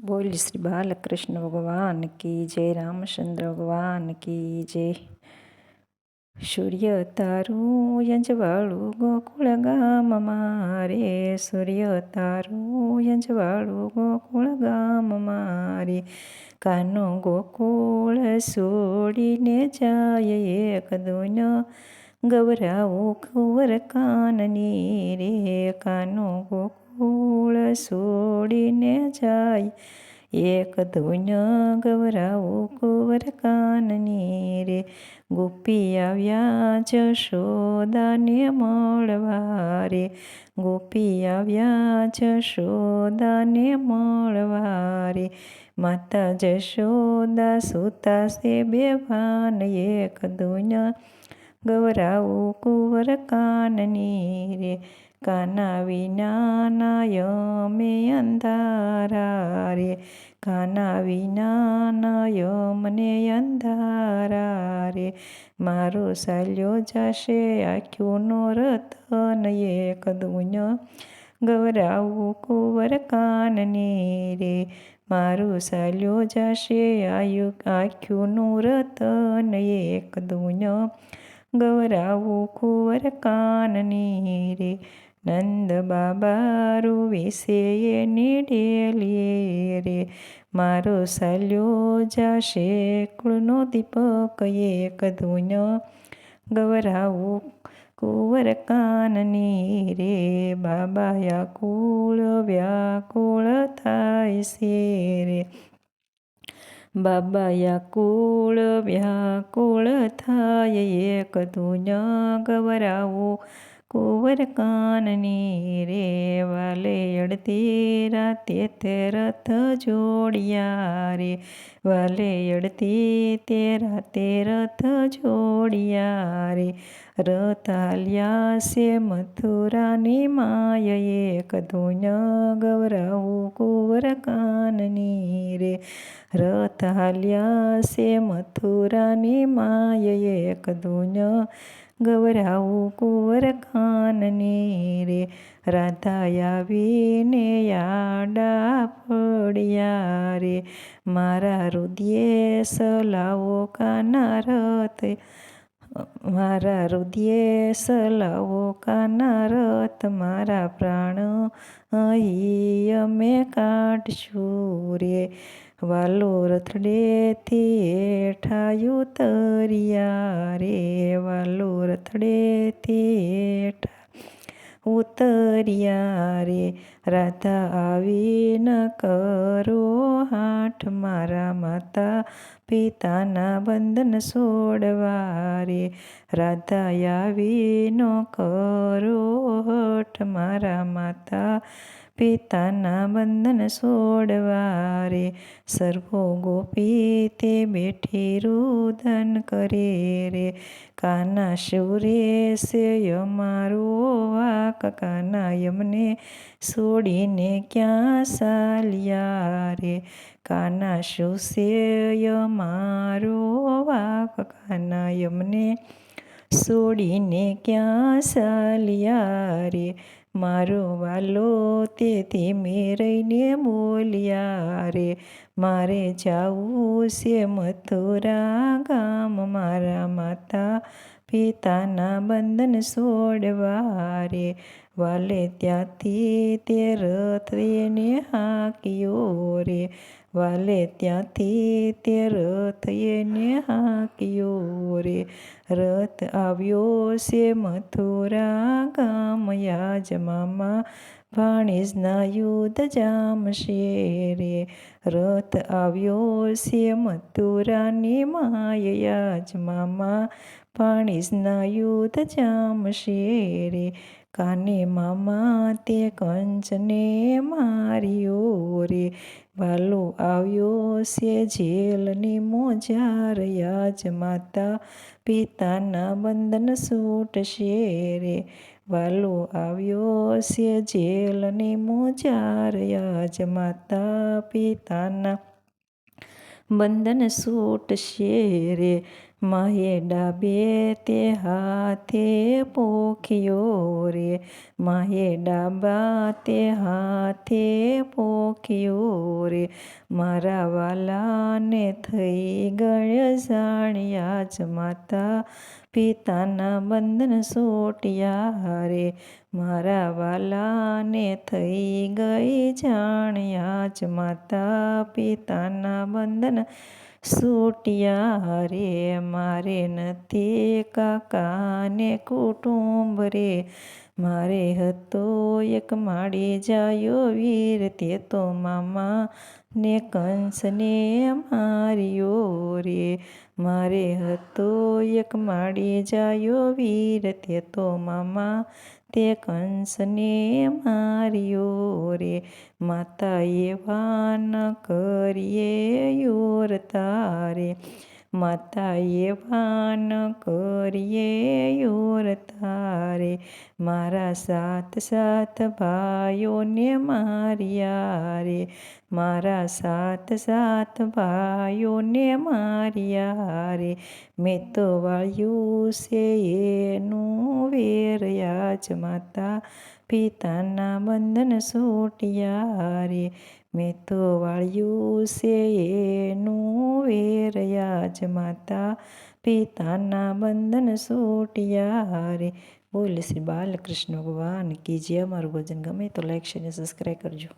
બોલ શ્રી બાલકૃષ્ણ ભગવાન કી જય, રામચંદ્ર ભગવાન કી જય. સૂર્ય તારું યંજવાળું ગોકુળ ગામ મારે, સૂર્ય તારું યંજવાળું ગોકુળ ગામ મારે. કાનો ગોકુળ છોડીને જાય, એક દોન ગવરાવું કુંવર કાનની રે. કાનો ગોકુળ છોડીને જાય, એક ધૂન ગવરાવું કુંવર કાનની રે. ગોપી આવ્યા જશોદાને મળવા રે, ગોપી આવ્યા જશોદાને મળવા રે. માતા જશોદા સૂતા છે બેભાન, એક ધૂન ગવરાવું કુંવર કાનની રે. કાના વિના યમે અંધારા રે, કાના વિના યમને અંધારા રે. મારો સાલ્યો જાશે આખ્યુંનો રતન, એક ધૂન ગવરાવું કુંવર કાનની રે. મારું સાલ્યો જાશે આખ્યુંનું રતન, એક ધૂન ગવરાવું કુંવર કાનની રે. નંદ બાબા રૂવે છે એની ડેલીએ રે, મારો સાલ્યો જાશે કુળનો દીપક, એક ધૂન ગવરાવું કુંવર કાનની રે. બાબા વ્યાકુળ થાય છે રે, બાબા વ્યાકુળ થાય, એક ધૂન ગવરાવું કુંવર કાનની રે. વાલે અડધી રાતે તે રથ જોડિયા રે, વાલે અડધી રાતે રથ જોડિયા રે. રથ હાલ્યા છે મથુરાની માય, એક ધૂન ગવરાવું કુંવર કાનની રે. રથ હાલ્યા છે મથુરાની માય, એક ધૂન ગવરાવું કુંવર કાનની રે. રાધા આવીને આડા પડ્યા રે, મારા હૃદયે સલાવો કાના રથ, મારા હૃદયે સલાવો કાના રથ. મારા પ્રાણ અહીં અમે કાઢશું રે, વાલો રથડેથી હેઠા ઉતર્યા રે, વાલો રથડેથી હેઠા ઉતર્યા રે. રાધા આવી ન કરો હાથ, મારા માતા પિતાના બંધન છોડવા રે. રાધા આવી ન કરો હઠ, મારા માતા પિતાના બંધન છોડવા રે. સર્વો ગોપી તે બેઠી રુદન કરે રે, કાના શિવરે છે અમારો વાક, કાના યમને છોડીને ક્યાં ચાલ્યા રે. કાના શું છે અમારો વાક, કાના યમને છોડીને ક્યાં ચાલ્યા રે. મારો વાલો તે ધીમે રહીને બોલ્યા રે, મારે જાવું છે મથુરા ગામ, મારા માતા પિતાના બંધન છોડવા રે. વાલે ત્યાંથી તે રથ એને હાંક્યો રે, વાલે ત્યાંથી તે રથ એને હાંક્યો રે. રથ આવ્યો છે મથુરા ગામ, યાજમામા ભાણેજના યુદ્ધ જામશે રે. રથ આવ્યો છે મથુરાની માય, યાજમામા ભાણેજના યુદ્ધ જામશે રે. કાને મામા તે કંચને માર્યો રે, વાલો આવ્યો છે જેલની મોજાર, યાજમાતા પિતાના બંધન છૂટશે રે. વાલો આવ્યો છે જેલની મોજાર, યાજમાતા પિતાના બંધન છૂટશે રે. માહે ડાબે તે હાથે પોખ્યો રે, માહે ડાબા તે હાથે પોખ્યો રે, મારા વાલાને થઈ ગય જાણ્યા જ માતા પિતાના બંધન સોટ્યા રે, મારા વાલાને થઈ ગઈ જાણ્યા જ માતા પિતાના બંધન સોટ્યા રે, મારે નથી કાકાને કુટુંબ રે, મારે હતો એક માડી જાયો વીર, તે તો મામા ને કંસને માર્યો રે, મારે હતો એક માડી જાયો વીર, તે તો મામા તે કંસને માર્યો રે, માતા એવા ન કરીએ યોર તારે, માતા એવા ન કરીએ યોર તારે, મારા સાત સાત ભાઈઓને માર્યા રે, મારા સાત સાત ભાઈઓને માર્યા રે, મેં તો વાળ્યું છે એનું વેર, આજ માતા પિતાના બંધન સોટ્યા રે, મેં તો વાળ્યું છે એનું વેર, આજ માતા પિતાના બંધન સોટ્યા રે. બોલ શ્રી બાલકૃષ્ણ ભગવાન કી જય. અમારું ભજન ગમે તો લાઈક શેર અને સબસ્ક્રાઈબ કરજો.